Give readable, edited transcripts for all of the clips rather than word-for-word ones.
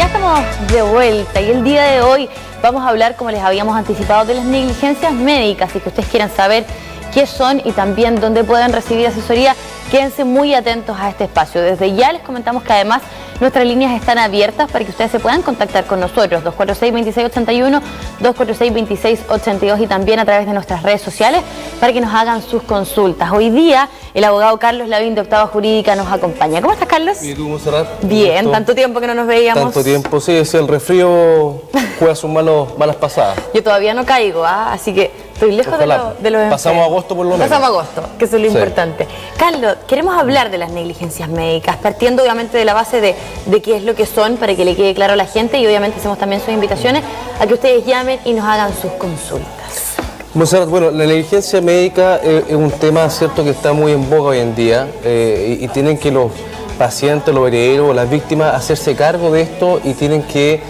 Ya estamos de vuelta y el día de hoy vamos a hablar, como les habíamos anticipado, de las negligencias médicas. Y que ustedes quieran saber qué son y también dónde pueden recibir asesoría, quédense muy atentos a este espacio. Desde ya les comentamos que además nuestras líneas están abiertas para que ustedes se puedan contactar con nosotros, 246-2681, 246-2682 y también a través de nuestras redes sociales para que nos hagan sus consultas. Hoy día el abogado Carlos Lavín de Octava Jurídica nos acompaña. ¿Cómo estás, Carlos? ¿Y tú, Monserrat? Bien, tanto tiempo que no nos veíamos. Tanto tiempo, sí, es el resfrío juega sus malas pasadas. Yo todavía no caigo, así que estoy lejos de los enfermos. Pasamos agosto por lo menos. Pasamos agosto, que eso es lo importante. Carlos, queremos hablar de las negligencias médicas, partiendo obviamente de la base de qué es lo que son, para que le quede claro a la gente, y obviamente hacemos también sus invitaciones a que ustedes llamen y nos hagan sus consultas. Monserrat, bueno, la negligencia médica es un tema, cierto, que está muy en boga hoy en día y tienen que los pacientes, los herederos, las víctimas hacerse cargo de esto y tienen que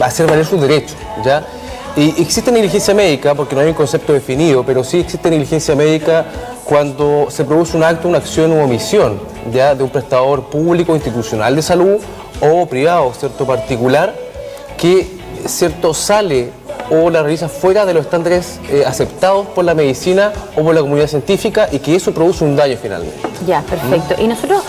hacer valer sus derechos, ¿ya? Y existe negligencia médica porque no hay un concepto definido, pero sí existe negligencia médica cuando se produce un acto, una acción u omisión, ¿ya?, de un prestador público, institucional de salud o privado, ¿cierto?, particular, que, ¿cierto?, sale o la realiza fuera de los estándares aceptados por la medicina o por la comunidad científica y que eso produce un daño finalmente. Ya, perfecto. Y nosotros,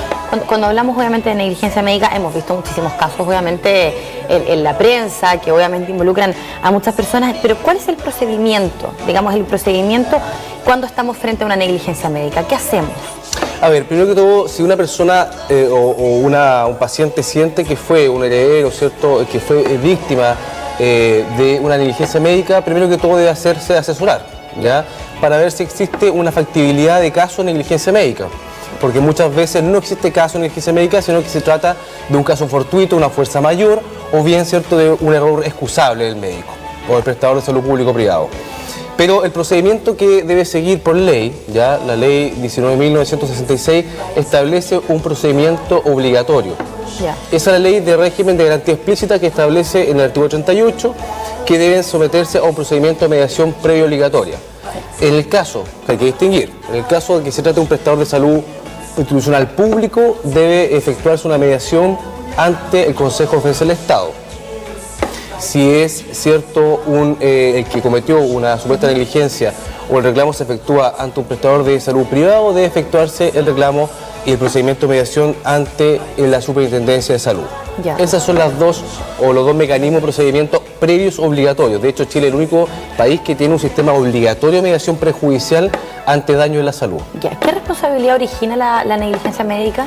cuando hablamos obviamente de negligencia médica, hemos visto muchísimos casos, obviamente, en la prensa, que obviamente involucran a muchas personas, pero ¿cuál es el procedimiento? Digamos, el procedimiento cuando estamos frente a una negligencia médica. ¿Qué hacemos? A ver, primero que todo, si una persona un paciente siente que fue un heredero, ¿cierto?, que fue víctima de una negligencia médica, primero que todo debe hacerse asesorar, ¿ya?, para ver si existe una factibilidad de caso de negligencia médica, porque muchas veces no existe caso de negligencia médica, sino que se trata de un caso fortuito, una fuerza mayor, o bien, cierto, de un error excusable del médico o del prestador de salud público o privado. Pero el procedimiento que debe seguir por ley, ya la ley 19.966 establece un procedimiento obligatorio. Ya. Esa es la ley de régimen de garantía explícita que establece en el artículo 38 que deben someterse a un procedimiento de mediación previo obligatoria. En el caso, que hay que distinguir, en el caso de que se trate de un prestador de salud institucional público, debe efectuarse una mediación ante el Consejo de Defensa del Estado. Si es cierto el que cometió una supuesta negligencia o el reclamo se efectúa ante un prestador de salud privado, debe efectuarse el reclamo y el procedimiento de mediación ante la Superintendencia de Salud. Ya. Esas son los dos mecanismos de procedimiento previos obligatorios. De hecho, Chile es el único país que tiene un sistema obligatorio de mediación prejudicial ante daño en la salud. Ya. ¿Qué responsabilidad origina la negligencia médica?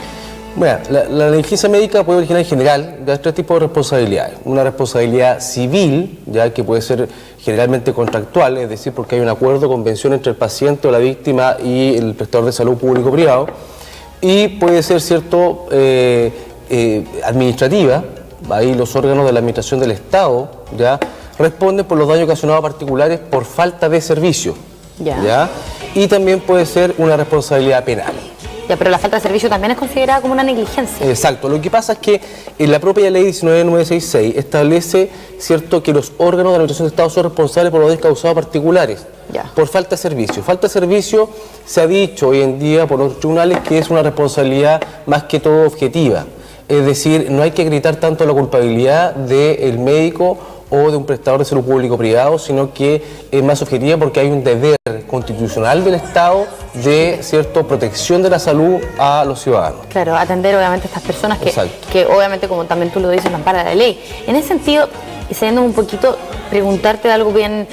Bueno, la negligencia médica puede originar en general de tres tipos de responsabilidades. Una responsabilidad civil, ya que puede ser generalmente contractual, es decir, porque hay un acuerdo, convención entre el paciente o la víctima y el prestador de salud público o privado. Y puede ser, cierto, administrativa. Ahí los órganos de la administración del Estado, ya, responden por los daños ocasionados a particulares por falta de servicio. ¿Ya? Y también puede ser una responsabilidad penal. Ya, pero la falta de servicio también es considerada como una negligencia. Exacto. Lo que pasa es que en la propia ley 19.966 establece, cierto, que los órganos de la administración del Estado son responsables por los daños causados a particulares. Ya. Por falta de servicio. Falta de servicio se ha dicho hoy en día por los tribunales que es una responsabilidad más que todo objetiva. Es decir, no hay que gritar tanto la culpabilidad del médico o de un prestador de salud público o privado, sino que es más objetiva porque hay un deber constitucional del Estado de, cierto, protección de la salud a los ciudadanos. Claro, atender obviamente a estas personas que obviamente, como también tú lo dices, no ampara la ley. En ese sentido, y saliendo un poquito, preguntarte de algo bien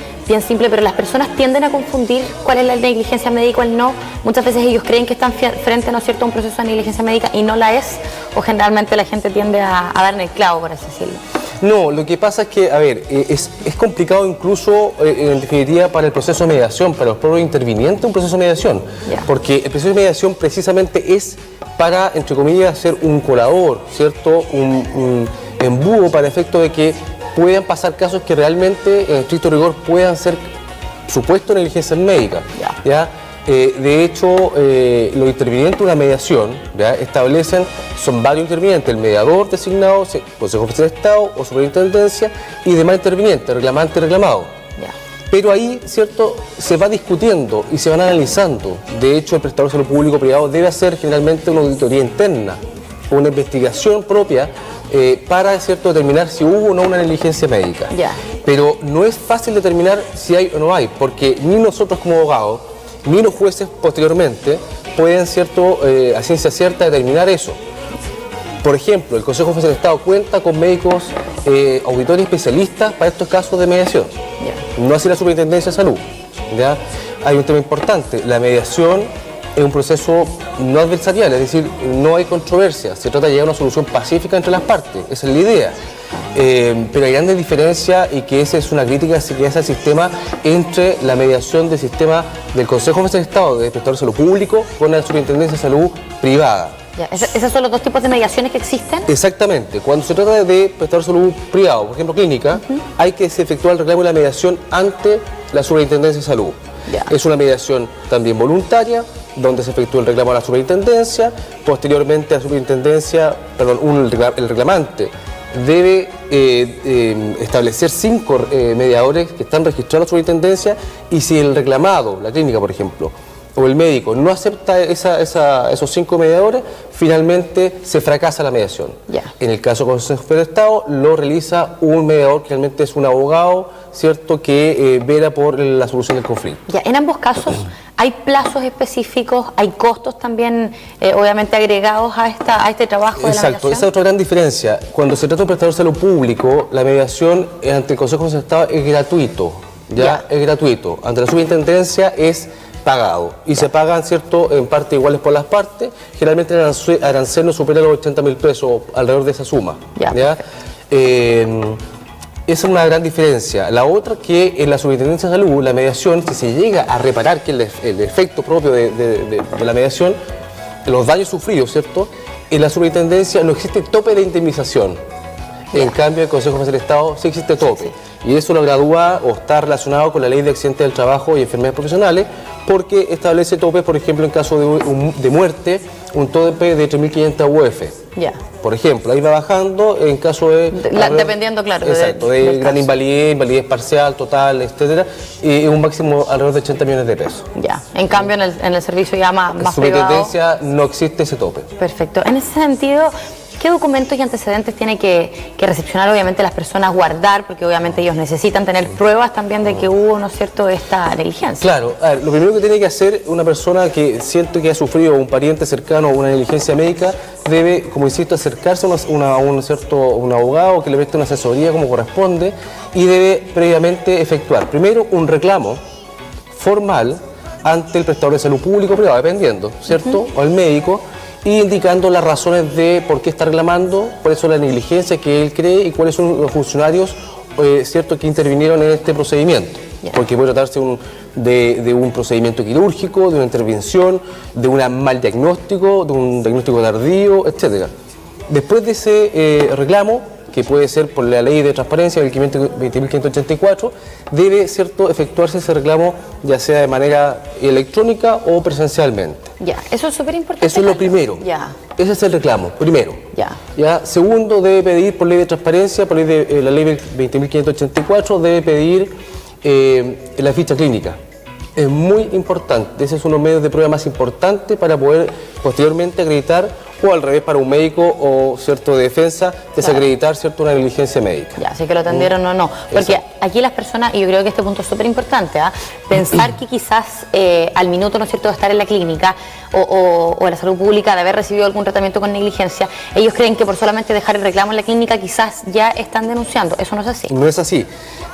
simple, pero las personas tienden a confundir cuál es la negligencia médica y cuál no. Muchas veces ellos creen que están frente, ¿no es cierto?, a un proceso de negligencia médica y no la es, o generalmente la gente tiende a dar en el clavo, por así decirlo. No, lo que pasa es que, a ver, es complicado incluso, en definitiva, para el proceso de mediación, para los propios intervinientes un proceso de mediación, porque el proceso de mediación precisamente es para, entre comillas, ser un colador, ¿cierto?, un embudo para efecto de que puedan pasar casos que realmente, en estricto rigor, puedan ser supuestos negligencias médicas. ¿Ya? De hecho, los intervinientes de una mediación, ¿ya?, establecen, son varios intervinientes, el mediador designado, Consejo de Defensa del Estado o Superintendencia, y demás intervinientes, reclamante y reclamado. Ya. Pero ahí, ¿cierto?, se va discutiendo y se van analizando. De hecho, el prestador de salud público o privado debe hacer generalmente una auditoría interna, una investigación propia para, ¿cierto?, determinar si hubo o no una negligencia médica. Ya. Pero no es fácil determinar si hay o no hay, porque ni nosotros como abogados, ni los jueces posteriormente pueden, ¿cierto?, a ciencia cierta determinar eso. Por ejemplo, el Consejo General del Estado cuenta con médicos auditores especialistas para estos casos de mediación. No así la Superintendencia de Salud. ¿Ya? Hay un tema importante, la mediación es un proceso no adversarial, es decir, no hay controversia, se trata de llegar a una solución pacífica entre las partes, esa es la idea. Pero hay grandes diferencias y que esa es una crítica que hace al sistema entre la mediación del sistema del Consejo General del Estado de Prestador de Salud Público con la Superintendencia de Salud privada. Ya, ¿esos son los dos tipos de mediaciones que existen? Exactamente. Cuando se trata de prestador de salud privado, por ejemplo clínica, hay que efectuar el reclamo de la mediación ante la Superintendencia de Salud. Ya. Es una mediación también voluntaria, donde se efectúa el reclamo a la superintendencia, posteriormente la superintendencia, perdón, el reclamante debe establecer 5 mediadores que están registrados en la superintendencia, y si el reclamado, la clínica por ejemplo, o el médico no acepta esos 5 mediadores, finalmente se fracasa la mediación. Ya. En el caso del Consejo Superior de Estado lo realiza un mediador que realmente es un abogado, ¿cierto?, que vela por la solución del conflicto. Ya, en ambos casos hay plazos específicos, hay costos también, obviamente agregados a este trabajo de la mediación. Exacto, esa es otra gran diferencia. Cuando se trata de un prestador de salud público, la mediación ante el Consejo Superior de Estado es gratuito, ¿ya? Es gratuito. Ante la superintendencia es pagado y se pagan, ¿cierto?, en parte iguales por las partes. Generalmente el arancel no supera los 80.000 pesos, alrededor de esa suma. ¿Ya? Esa es una gran diferencia. La otra, que en la Superintendencia de Salud, la mediación, si se llega a reparar, que el efecto propio de la mediación, los daños sufridos, ¿cierto?, en la Superintendencia no existe tope de indemnización. En cambio, en el Consejo General del Estado sí existe tope. Y eso lo gradúa o está relacionado con la Ley de Accidentes del Trabajo y Enfermedades Profesionales, porque establece topes, por ejemplo, en caso de muerte, un tope de 3.500 UF. Ya. Por ejemplo, ahí va bajando en caso de... dependiendo, claro. Exacto, de gran invalidez, invalidez parcial, total, etcétera, y un máximo alrededor de 80 millones de pesos. Ya. En cambio, en el servicio ya más privado... En Superintendencia no existe ese tope. Perfecto. En ese sentido, ¿qué documentos y antecedentes tiene que recepcionar obviamente las personas, guardar? Porque obviamente ellos necesitan tener pruebas también de que hubo, ¿no es cierto?, esta negligencia. Claro, a ver, lo primero que tiene que hacer una persona que siente que ha sufrido, un pariente cercano, una negligencia médica, debe, como insisto, acercarse a un abogado que le preste una asesoría como corresponde, y debe previamente efectuar primero un reclamo formal ante el prestador de salud público o privado, dependiendo, ¿cierto?, o al médico, y indicando las razones de por qué está reclamando, cuáles son las negligencias que él cree y cuáles son los funcionarios cierto, que intervinieron en este procedimiento. Porque puede tratarse de un procedimiento quirúrgico, de una intervención, de un mal diagnóstico, de un diagnóstico tardío, etc. Después de ese reclamo, que puede ser por la ley de transparencia del 20.584, debe, ¿cierto?, efectuarse ese reclamo ya sea de manera electrónica o presencialmente. Ya, eso es súper importante. Eso es lo primero. Ya. Ese es el reclamo, primero. Ya. Segundo, debe pedir por ley de transparencia, por ley de la ley 20.584, debe pedir la ficha clínica. Es muy importante, ese es uno de los medios de prueba más importantes para poder posteriormente acreditar, o al revés para un médico o cierto de defensa, desacreditar cierto una negligencia médica. Ya, si que lo atendieron o no. Porque Exacto. aquí las personas, y yo creo que este punto es súper importante, pensar que quizás al minuto, ¿no es cierto?, de estar en la clínica o en la salud pública, de haber recibido algún tratamiento con negligencia, ellos creen que por solamente dejar el reclamo en la clínica quizás ya están denunciando. Eso no es así. No es así.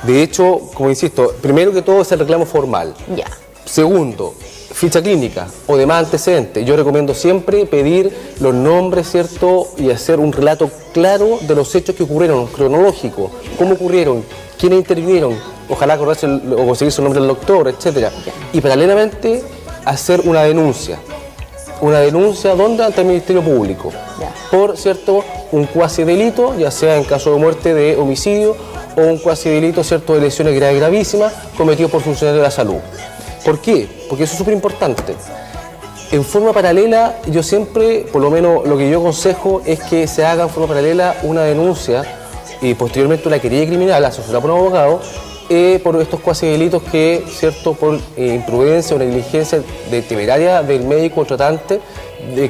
De hecho, como insisto, primero que todo es el reclamo formal. Ya. Segundo, ficha clínica o demás antecedentes. Yo recomiendo siempre pedir los nombres, ¿cierto?, y hacer un relato claro de los hechos que ocurrieron, cronológico, cómo ocurrieron, quiénes intervinieron, ojalá acordarse o conseguirse el nombre del doctor, etc. Y paralelamente hacer una denuncia. Una denuncia, ¿dónde? Ante el Ministerio Público. Por, ¿cierto?, un cuasi delito, ya sea en caso de muerte, de homicidio, o un cuasi delito, ¿cierto?, de lesiones graves gravísimas cometidos por funcionarios de la salud. ¿Por qué? Porque eso es súper importante. En forma paralela, yo siempre, por lo menos lo que yo aconsejo, es que se haga en forma paralela una denuncia y posteriormente una querella criminal asesorada por un abogado por estos cuasi delitos que, ¿cierto?, por imprudencia o negligencia temeraria del médico o tratante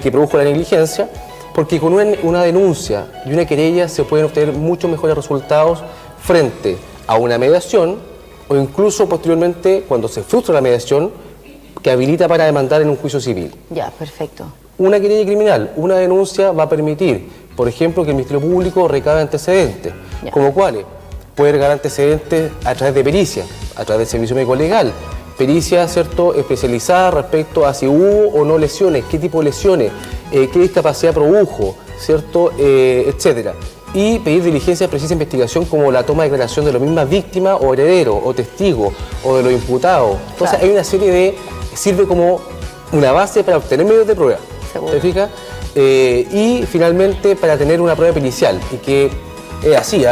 que produjo la negligencia, Porque con una denuncia y una querella se pueden obtener muchos mejores resultados frente a una mediación o incluso posteriormente, cuando se frustra la mediación, que habilita para demandar en un juicio civil. Ya, perfecto. Una querella criminal, una denuncia va a permitir, por ejemplo, que el Ministerio Público recabe antecedentes, como cuáles. Puede recabar antecedentes a través de pericia, a través del Servicio Médico Legal, pericia, ¿cierto?, especializada respecto a si hubo o no lesiones, qué tipo de lesiones, qué discapacidad produjo, ¿cierto?, etcétera. Y pedir diligencia de precisa investigación como la toma de declaración de las mismas víctimas o herederos o testigos o de los imputados. Entonces hay una serie de... sirve como una base para obtener medios de prueba. ¿Te fijas? Y finalmente para tener una prueba pericial y que es así,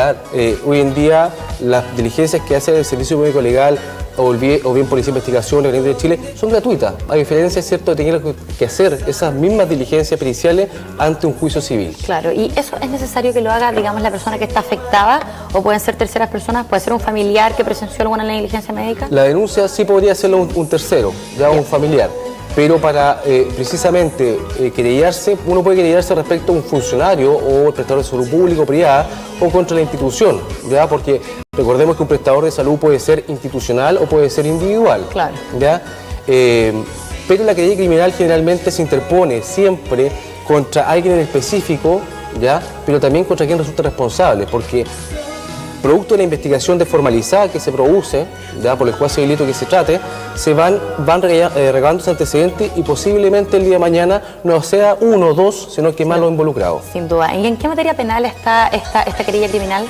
hoy en día las diligencias que hace el Servicio Médico Legal o bien Policía de Investigación de Chile son gratuitas, a diferencia, ¿cierto?, de tener que hacer esas mismas diligencias periciales ante un juicio civil. Claro, y eso es necesario que lo haga, digamos, la persona que está afectada, o pueden ser terceras personas, puede ser un familiar que presenció alguna negligencia médica. La denuncia sí podría hacerlo un tercero, ya un familiar. Pero para precisamente querellarse, uno puede querellarse respecto a un funcionario o el prestador de salud público, privada o contra la institución, ¿ya? Porque recordemos que un prestador de salud puede ser institucional o puede ser individual, claro, ¿ya? Pero la querella criminal generalmente se interpone siempre contra alguien en específico, ¿ya? Pero también contra quien resulta responsable, porque producto de la investigación desformalizada que se produce, ya por el cual se delito que se trate, se van recabando ese antecedentes y posiblemente el día de mañana no sea uno o dos, sino que más los involucrados. Sin duda. ¿Y en qué materia penal está esta querella criminal?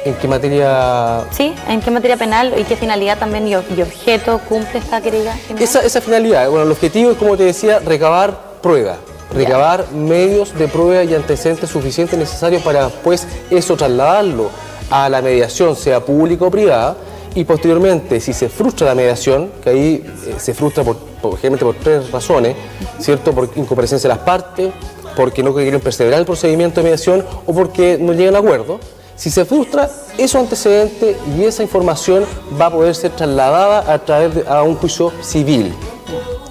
¿En qué materia? Sí, ¿en qué materia penal y qué finalidad también y objeto cumple esta querella criminal? Esa finalidad, bueno, el objetivo es, como te decía, recabar pruebas. Recabar medios de prueba y antecedentes suficientes necesarios para después eso trasladarlo a la mediación, sea pública o privada, y posteriormente, si se frustra la mediación, que ahí se frustra generalmente por tres razones, ¿cierto? Por incomparecencia de las partes, porque no quieren perseverar el procedimiento de mediación o porque no llegan a acuerdo. Si se frustra, esos antecedentes y esa información va a poder ser trasladada a través a un juicio civil,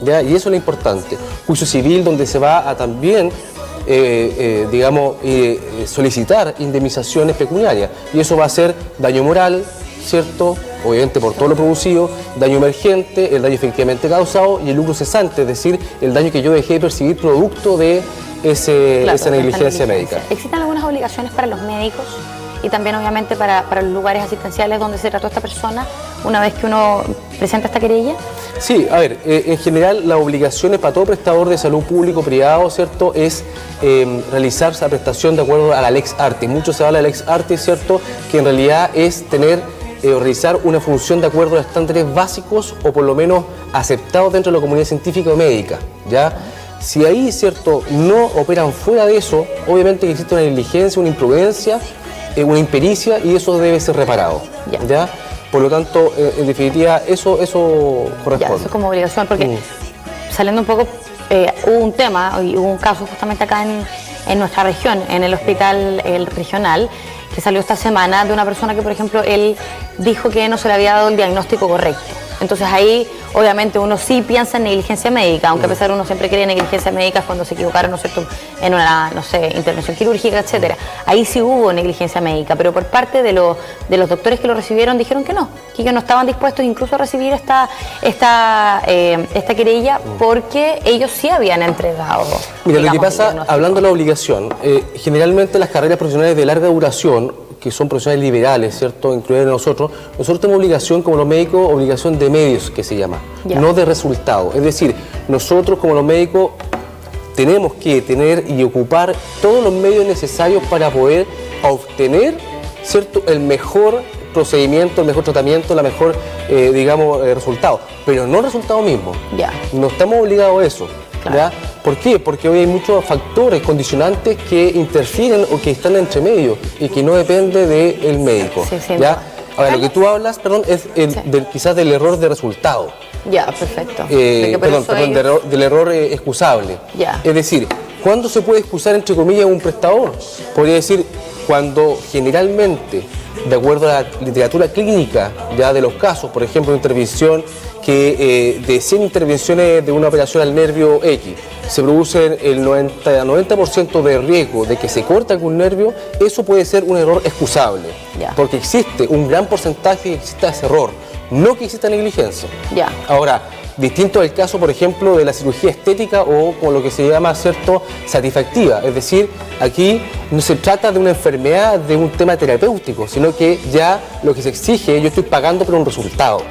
¿ya? Y eso es lo importante. Juicio civil donde se va a también solicitar indemnizaciones pecuniarias, y eso va a ser daño moral, ¿cierto?, obviamente por todo lo producido, daño emergente, el daño efectivamente causado y el lucro cesante, es decir, el daño que yo dejé de percibir producto de esa negligencia médica. ¿Existen algunas obligaciones para los médicos y también obviamente para los lugares asistenciales donde se trató esta persona una vez que uno presenta esta querella? Sí, a ver, en general las obligaciones para todo prestador de salud público privado, ¿cierto?, es realizar esa prestación de acuerdo a la Lex Artis. Mucho se habla de Lex Artis, ¿cierto?, que en realidad es realizar una función de acuerdo a estándares básicos o por lo menos aceptados dentro de la comunidad científica o médica, ¿ya? Si ahí, ¿cierto?, no operan fuera de eso, obviamente que existe una negligencia, una imprudencia, una impericia, y eso debe ser reparado, ¿ya? Por lo tanto, en definitiva, eso corresponde. Ya, eso es como obligación, porque saliendo un poco, hubo un tema, y hubo un caso justamente acá en nuestra región, en el hospital regional, que salió esta semana de una persona que, por ejemplo, él dijo que no se le había dado el diagnóstico correcto. Entonces ahí, obviamente, uno sí piensa en negligencia médica, aunque a pesar de uno siempre cree en negligencia médica cuando se equivocaron, ¿no es cierto?, en una, no sé, intervención quirúrgica, etcétera. Ahí sí hubo negligencia médica, pero por parte de los doctores que lo recibieron dijeron que ellos no estaban dispuestos incluso a recibir esta querella porque ellos sí habían entregado. Mira, lo que pasa, hablando de la obligación, generalmente las carreras profesionales de larga duración, que son profesionales liberales, ¿cierto?, incluidos nosotros tenemos obligación, como los médicos, obligación de medios, que se llama, no de resultados. Es decir, nosotros como los médicos tenemos que tener y ocupar todos los medios necesarios para poder obtener, ¿cierto?, el mejor procedimiento, el mejor tratamiento, la mejor, resultado, pero no el resultado mismo. No estamos obligados a eso. ¿Ya? ¿Por qué? Porque hoy hay muchos factores, condicionantes que interfieren o que están entre medio y que no depende del médico. ¿Ya? Ahora, lo que tú hablas, perdón, es quizás del error de resultado. Ya, perfecto. Del error excusable. Es decir, ¿cuándo se puede excusar, entre comillas, un prestador? Podría decir, cuando generalmente de acuerdo a la literatura clínica ya de los casos, por ejemplo, de intervención que de 100 intervenciones de una operación al nervio X se produce el 90% de riesgo de que se corte algún nervio, eso puede ser un error excusable, porque existe un gran porcentaje que exista ese error, no que exista negligencia. Ahora, distinto del caso, por ejemplo, de la cirugía estética o con lo que se llama, ¿cierto?, satisfactiva. Es decir, aquí no se trata de una enfermedad, de un tema terapéutico, sino que ya lo que se exige, yo estoy pagando por un resultado.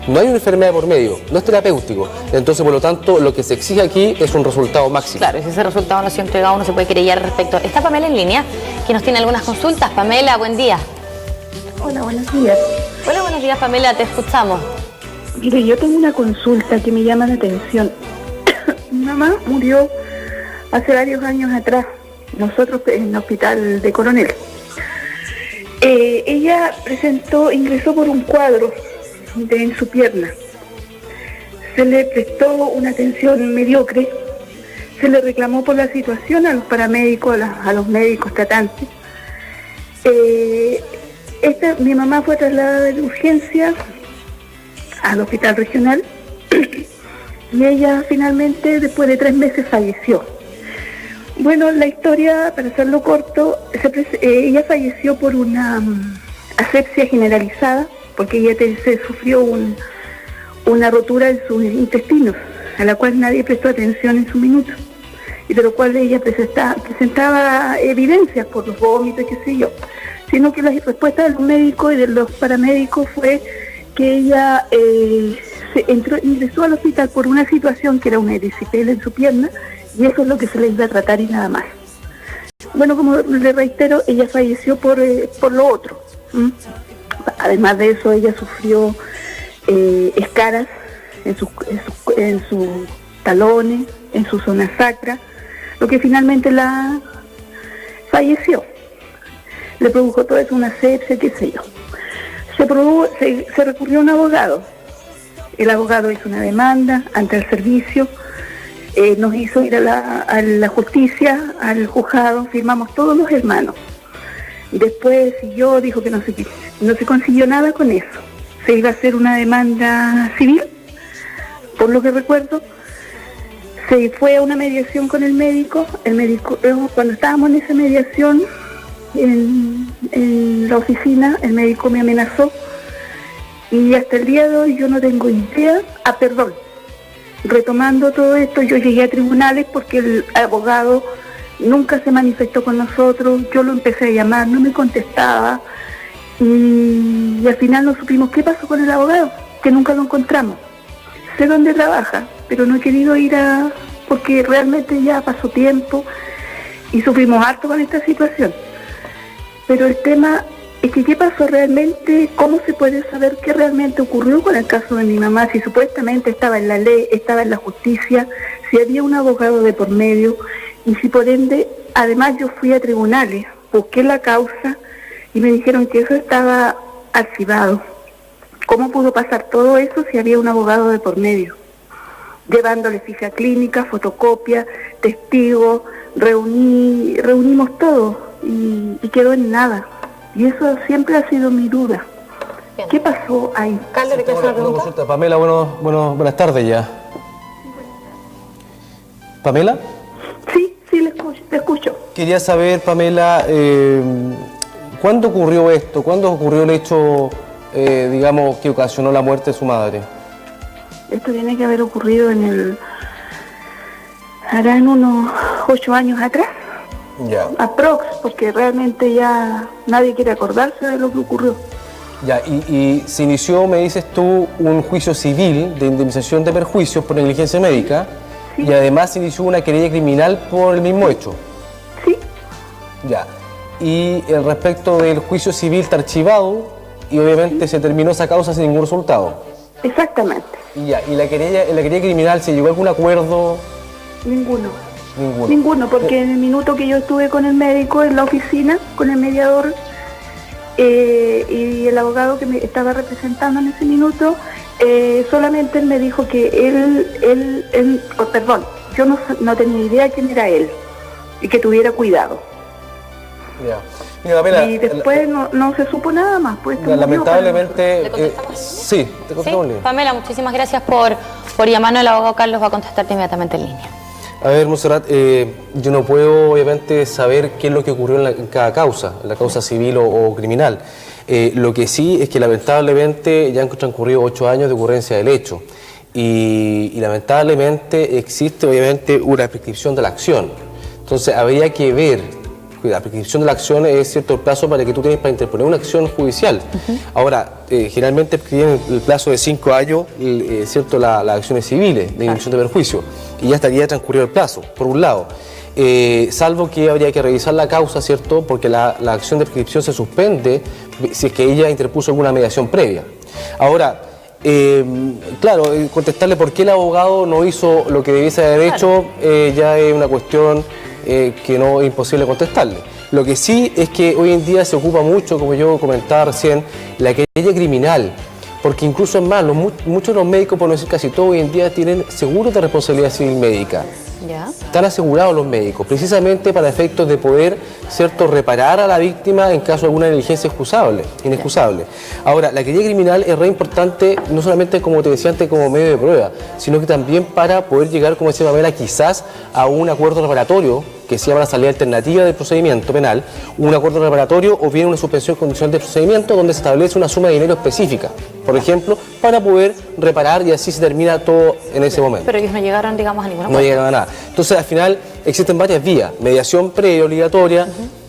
No hay una enfermedad por medio, no es terapéutico. Entonces, por lo tanto, lo que se exige aquí es un resultado máximo. Claro, si ese resultado no se entrega, uno se puede querellar al respecto. Está Pamela en línea, que nos tiene algunas consultas. Pamela, buen día. Hola, buenos días. Hola, buenos días, Pamela, te escuchamos. Mire, yo tengo una consulta que me llama la atención. Mi mamá murió hace varios años atrás, nosotros en el hospital de Coronel. Ella ingresó por un cuadro en su pierna. Se le prestó una atención mediocre, se le reclamó por la situación a los paramédicos, a los médicos tratantes. Mi mamá fue trasladada de urgencia al hospital regional y ella finalmente, después de 3 meses, falleció. Bueno, la historia, para hacerlo corto, ella falleció por una asepsia generalizada, porque ella se sufrió una rotura en sus intestinos, a la cual nadie prestó atención en su minuto, y de lo cual ella presentaba evidencias por los vómitos, qué sé yo, sino que la respuesta de los médicos y de los paramédicos fue que ella ingresó al hospital por una situación que era una erisipela en su pierna, y eso es lo que se le iba a tratar y nada más. Bueno, como le reitero, ella falleció por lo otro. Además de eso, ella sufrió escaras en sus talones, en su zona sacra, lo que finalmente la falleció. Le produjo todo eso, una sepsia, qué sé yo. Se recurrió a un abogado. El abogado hizo una demanda ante el servicio, nos hizo ir a la justicia, al juzgado, firmamos todos los hermanos. Después siguió, dijo que no se consiguió nada con eso. Se iba a hacer una demanda civil, por lo que recuerdo. Se fue a una mediación con el médico. Cuando estábamos en esa mediación, en la oficina, el médico me amenazó y hasta el día de hoy yo no tengo idea. Perdón, retomando todo esto, yo llegué a tribunales porque el abogado nunca se manifestó con nosotros. Yo lo empecé a llamar, no me contestaba y al final no supimos qué pasó con el abogado, que nunca lo encontramos. Sé dónde trabaja, pero no he querido ir porque realmente ya pasó tiempo y sufrimos harto con esta situación. Pero el tema es que qué pasó realmente, cómo se puede saber qué realmente ocurrió con el caso de mi mamá, si supuestamente estaba en la ley, estaba en la justicia, si había un abogado de por medio, y si por ende, además yo fui a tribunales, busqué la causa y me dijeron que eso estaba archivado. ¿Cómo pudo pasar todo eso si había un abogado de por medio? Llevándole ficha clínica, fotocopia, testigos, reunimos todo. Y quedó en nada. Y eso siempre ha sido mi duda. Bien. ¿Qué pasó ahí? Carlos, ¿qué hace la pregunta? Pamela, buenas tardes ya. ¿Pamela? Sí, le escucho. Quería saber, Pamela, ¿cuándo ocurrió esto? ¿Cuándo ocurrió el hecho, digamos, que ocasionó la muerte de su madre? Esto tiene que haber ocurrido harán unos 8 años atrás. Ya. Aprox, porque realmente ya nadie quiere acordarse de lo que ocurrió. Ya, y se inició, me dices tú, un juicio civil de indemnización de perjuicios por negligencia médica, sí. Y además se inició una querella criminal por el mismo hecho. Sí. Ya, y el respecto del juicio civil está archivado y obviamente se terminó esa causa sin ningún resultado. Exactamente. Y ya, y la querella criminal, ¿se llegó a algún acuerdo? Ninguno, porque en el minuto que yo estuve con el médico en la oficina, con el mediador y el abogado que me estaba representando en ese minuto, solamente él me dijo que yo no tenía idea quién era él y que tuviera cuidado. Ya. Mira, Pamela, y después no se supo nada más. Pues, lamentablemente, sí, te contestamos. Sí, Pamela, muchísimas gracias por llamarnos. El abogado Carlos va a contestarte inmediatamente en línea. A ver, Montserrat, yo no puedo obviamente saber qué es lo que ocurrió en cada causa, en la causa civil o criminal. Lo que sí es que lamentablemente ya han transcurrido 8 años de ocurrencia del hecho y lamentablemente existe obviamente una prescripción de la acción. Entonces habría que ver, la prescripción de la acción es cierto el plazo para que tú tienes para interponer una acción judicial. Ahora, generalmente prescriben el plazo de 5 años, cierto, las acciones civiles de indemnización de perjuicio, y ya estaría transcurrido el plazo, por un lado. Salvo que habría que revisar la causa, ¿cierto? Porque la acción de prescripción se suspende si es que ella interpuso alguna mediación previa. Ahora, claro, contestarle por qué el abogado no hizo lo que debiese haber hecho ya es una cuestión que no es imposible contestarle. Lo que sí es que hoy en día se ocupa mucho, como yo comentaba recién, la querella criminal. Porque incluso es más, muchos de los médicos, por no decir casi todos, hoy en día tienen seguros de responsabilidad civil médica. ¿Ya? Están asegurados los médicos, precisamente para efectos de poder, ¿cierto?, reparar a la víctima en caso de alguna negligencia inexcusable. Ahora, la querella criminal es re importante, no solamente, como te decía antes, como medio de prueba, sino que también para poder llegar, como decía Pamela, quizás a un acuerdo reparatorio, que se llama la salida alternativa del procedimiento penal, un acuerdo reparatorio o bien una suspensión condicional del procedimiento donde se establece una suma de dinero específica, por ejemplo, para poder reparar y así se termina todo en ese momento. Pero ellos no llegaron, digamos, a ninguna No llegaron a nada. Entonces, al final, existen varias vías. Mediación previa obligatoria,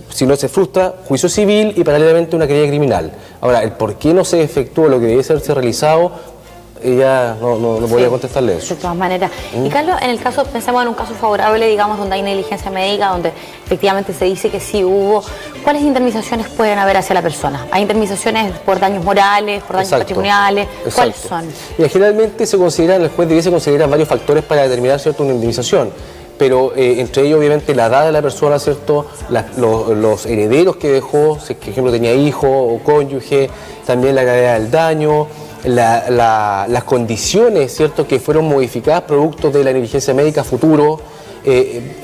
si no se frustra, juicio civil y paralelamente una querella criminal. Ahora, el por qué no se efectuó lo que debe ser realizado, ella no podría contestarle eso. De todas maneras. Y Carlos, en el caso, pensemos en un caso favorable, digamos, donde hay negligencia médica, donde efectivamente se dice que sí hubo, ¿cuáles indemnizaciones pueden haber hacia la persona? ¿Hay indemnizaciones por daños morales, por daños patrimoniales? ¿Cuáles son? Y generalmente el juez debiese considerar varios factores para determinar, ¿cierto?, una indemnización. Pero entre ellos, obviamente, la edad de la persona, ¿cierto?, los herederos que dejó, si por ejemplo tenía hijo o cónyuge, también la gravedad del daño, las condiciones, ¿cierto?, que fueron modificadas producto de la negligencia médica futuro,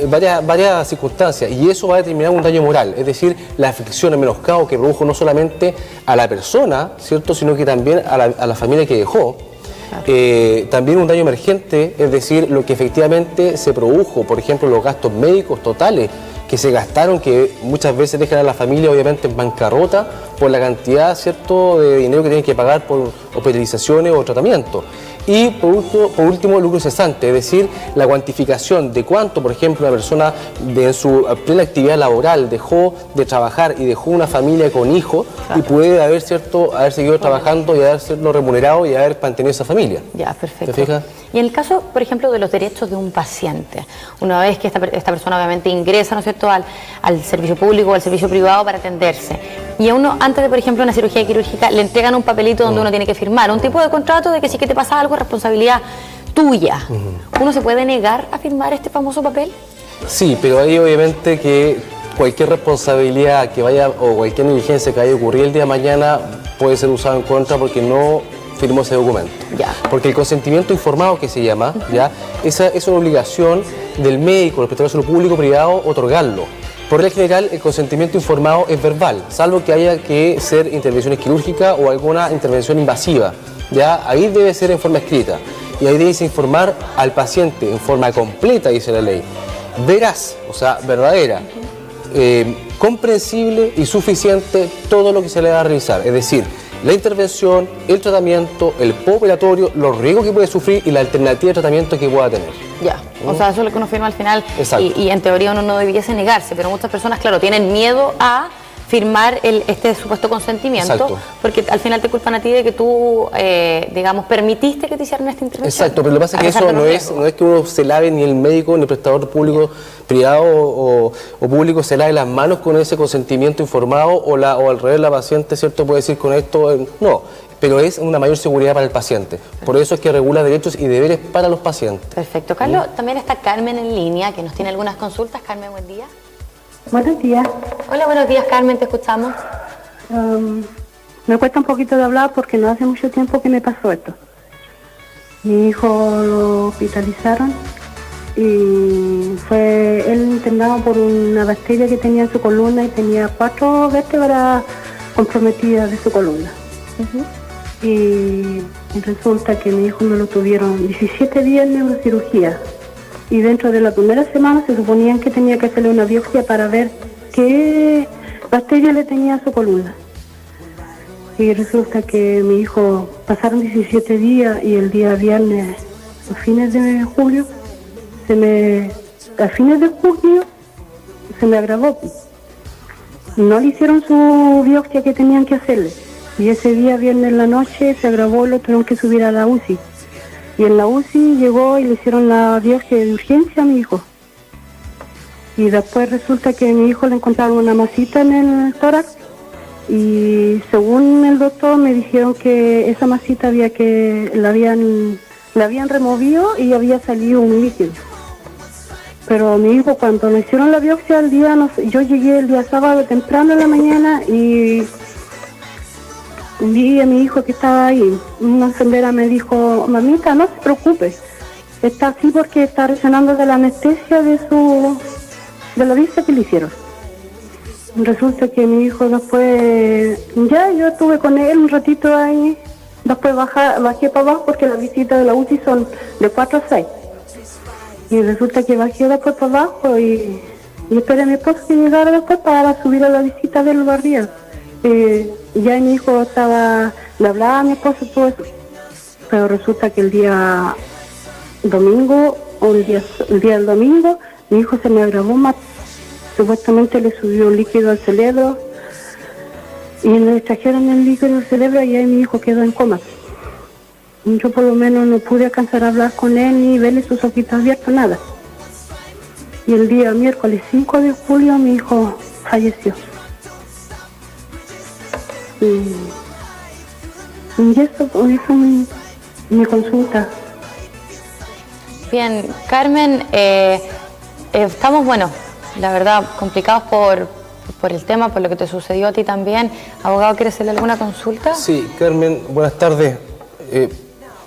varias circunstancias, y eso va a determinar un daño moral, es decir, la aflicción, el menoscabo que produjo no solamente a la persona, ¿cierto?, sino que también a la familia que dejó. También un daño emergente, es decir, lo que efectivamente se produjo, por ejemplo, los gastos médicos totales que se gastaron, que muchas veces dejan a la familia obviamente en bancarrota por la cantidad, ¿cierto?, de dinero que tienen que pagar por hospitalizaciones o tratamientos. Y por último, el lucro cesante, es decir, la cuantificación de cuánto, por ejemplo, una persona en su plena actividad laboral dejó de trabajar y dejó una familia con hijos, y puede haber seguido trabajando y haberlo remunerado y haber mantenido esa familia. Ya, perfecto. ¿Te fijas? Y en el caso, por ejemplo, de los derechos de un paciente, una vez que esta persona obviamente ingresa, ¿no es cierto?, al servicio público o al servicio privado para atenderse, y a uno, antes de, por ejemplo, una cirugía quirúrgica, le entregan un papelito donde uno tiene que firmar, un tipo de contrato de que si que te pasa algo, responsabilidad tuya. ¿Uno se puede negar a firmar este famoso papel? Sí, pero ahí obviamente que cualquier responsabilidad que vaya o cualquier negligencia que vaya a ocurrir el día de mañana puede ser usado en contra porque no firmó ese documento. Ya. Porque el consentimiento informado, que se llama, ya, esa es una obligación del médico, del prestador de salud público o privado, otorgarlo. Por regla general, el consentimiento informado es verbal, salvo que haya que ser intervenciones quirúrgicas o alguna intervención invasiva. ¿Ya? Ahí debe ser en forma escrita y ahí debe informar al paciente en forma completa, dice la ley, veraz, o sea, verdadera, comprensible y suficiente todo lo que se le va a realizar, es decir, la intervención, el tratamiento, el postoperatorio, los riesgos que puede sufrir y la alternativa de tratamiento que pueda tener. Ya, o sea, eso es lo que uno firma al final. Exacto. Y en teoría uno no debiese negarse, pero muchas personas, claro, tienen miedo a firmar este supuesto consentimiento. Exacto. Porque al final te culpan a ti de que tú, digamos, permitiste que te hicieran esta intervención. Exacto, pero lo que pasa es que eso no es que uno se lave, ni el médico, ni el prestador público, privado o público se lave las manos con ese consentimiento informado o al revés la paciente, ¿cierto?, puede decir con esto, no, pero es una mayor seguridad para el paciente. Por eso es que regula derechos y deberes para los pacientes. Perfecto. Carlos, también está Carmen en línea, que nos tiene algunas consultas. Carmen, buen día. Buenos días. Hola, buenos días, Carmen, te escuchamos. Me cuesta un poquito de hablar porque no hace mucho tiempo que me pasó esto. Mi hijo lo hospitalizaron y fue él internado por una bacteria que tenía en su columna y tenía 4 vértebras comprometidas de su columna. Y resulta que mi hijo me lo tuvieron 17 días en neurocirugía y dentro de la primera semana se suponían que tenía que hacerle una biopsia para ver qué bacteria le tenía a su columna. Y resulta que mi hijo pasaron 17 días y el día viernes, a fines de julio, se me agravó. No le hicieron su biopsia que tenían que hacerle. Y ese día, viernes en la noche, se agravó, lo tuvieron que subir a la UCI. Y en la UCI llegó y le hicieron la biopsia de urgencia a mi hijo. Y después resulta que a mi hijo le encontraron una masita en el tórax. Y según el doctor me dijeron que esa masita la habían removido y había salido un líquido. Pero mi hijo, cuando le hicieron la biopsia yo llegué el día sábado temprano en la mañana y vi a mi hijo que estaba ahí. Una enfermera me dijo: mamita, no se preocupe, está así porque está reaccionando de la anestesia de la biopsia que le hicieron. Resulta que mi hijo después, yo estuve con él un ratito ahí, después bajé para abajo porque las visitas de la UCI son de 4 a 6. Y resulta que bajé después para abajo y esperé a mi esposo que llegara después para subir a la visita del barrio. Ya mi hijo le hablaba a mi esposo todo eso, pero resulta que el día domingo, el día del domingo, mi hijo se me agravó más. Supuestamente le subió un líquido al cerebro y le extrajeron el líquido al cerebro y ahí mi hijo quedó en coma. Yo por lo menos no pude alcanzar a hablar con él ni verle sus ojitos abiertos, nada. Y el día miércoles 5 de julio mi hijo falleció. Y eso mi consulta. Bien, Carmen, estamos, la verdad, complicados por el tema, por lo que te sucedió a ti también. Abogado, ¿quiere hacerle alguna consulta? Sí, Carmen, buenas tardes.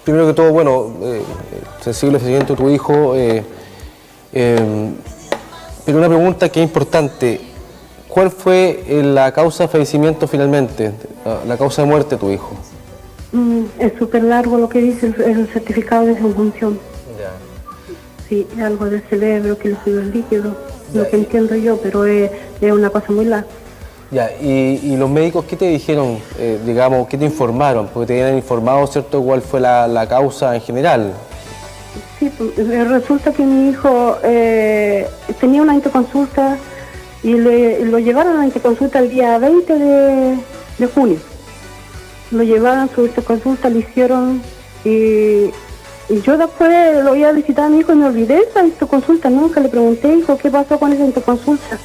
Primero que todo, sensible fallecimiento de tu hijo, pero una pregunta que es importante: ¿cuál fue la causa de fallecimiento finalmente, la causa de muerte de tu hijo? Es súper largo lo que dice el certificado de defunción. Sí, algo del cerebro que le subió el líquido, lo que entiendo yo, pero es una cosa muy larga. Ya, y los médicos, ¿qué te dijeron, qué te informaron? Porque te habían informado, ¿cierto?, cuál fue la causa en general. Sí, resulta que mi hijo tenía una interconsulta y lo llevaron a la interconsulta el día 20 de junio. Lo llevaron a su interconsulta, le hicieron y yo después lo iba a visitar a mi hijo y me olvidé de esa interconsulta, nunca le pregunté, hijo, ¿qué pasó con esa interconsulta?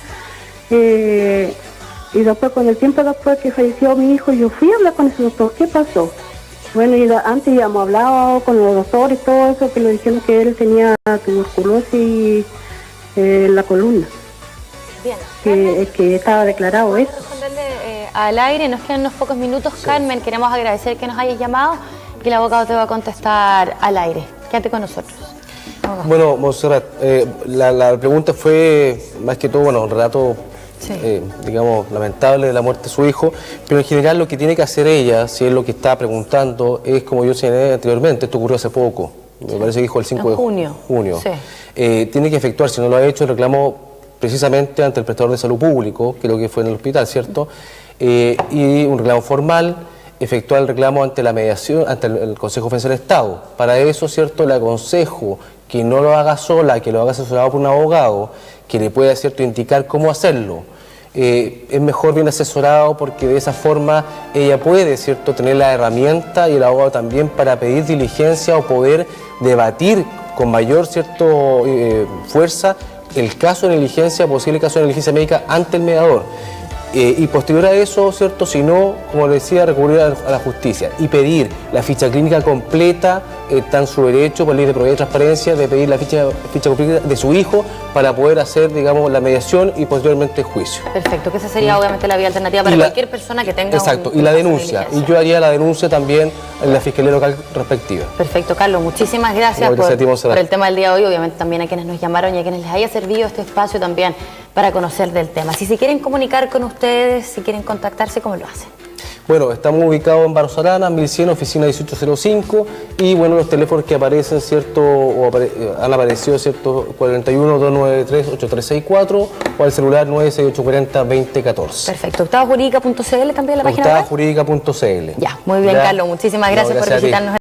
Y después, con el tiempo después que falleció mi hijo, yo fui a hablar con ese doctor, ¿qué pasó? Bueno, y antes ya hemos hablado con los doctores, todo eso, que le dijeron que él tenía tuberculosis en la columna. Bien. Que estaba declarado eso. Al aire, nos quedan unos pocos minutos. Sí. Carmen, queremos agradecer que nos hayas llamado y que el abogado te va a contestar al aire. Quédate con nosotros. Bueno, Montserrat, la pregunta fue más que todo, un relato, sí, lamentable de la muerte de su hijo, pero en general lo que tiene que hacer ella, si es lo que está preguntando, es como yo señalé anteriormente, esto ocurrió hace poco, me parece que dijo el 5 de junio. Sí. Tiene que efectuar, si no lo ha hecho, el reclamo precisamente ante el prestador de salud público, que es lo que fue en el hospital, ¿cierto? Y un reclamo formal, efectuar el reclamo ante la mediación, ante el Consejo de Defensa del Estado. Para eso, ¿cierto?, le aconsejo que no lo haga sola, que lo haga asesorado por un abogado, que le pueda, ¿cierto?, indicar cómo hacerlo. Es mejor bien asesorado porque de esa forma ella puede, ¿cierto?, tener la herramienta y el abogado también para pedir diligencia o poder debatir con mayor, ¿cierto?, fuerza el caso de negligencia, posible caso de negligencia médica ante el mediador. Y posterior a eso, ¿cierto? Si no, como le decía, recurrir a la justicia y pedir la ficha clínica completa, está en su derecho por ley de probidad y transparencia de pedir la ficha completa de su hijo para poder hacer, digamos, la mediación y posteriormente el juicio. Perfecto, que esa sería obviamente la vía alternativa para cualquier persona que tenga exacto, y la denuncia. Y yo haría la denuncia también en la Fiscalía Local respectiva. Perfecto, Carlos, muchísimas gracias por el tema del día de hoy, obviamente también a quienes nos llamaron y a quienes les haya servido este espacio también para conocer del tema. Si se quieren comunicar con ustedes, si quieren contactarse, ¿cómo lo hacen? Bueno, estamos ubicados en Barros Arana, 1100, oficina 1805, y bueno, los teléfonos que aparecen, ¿cierto? Han aparecido, ¿cierto? 41-293-8364 o al celular 96840-2014. Perfecto. Octavajurídica.cl también la página web. Octavajurídica.cl. Ya, muy bien, Carlos. Muchísimas gracias por visitarnos.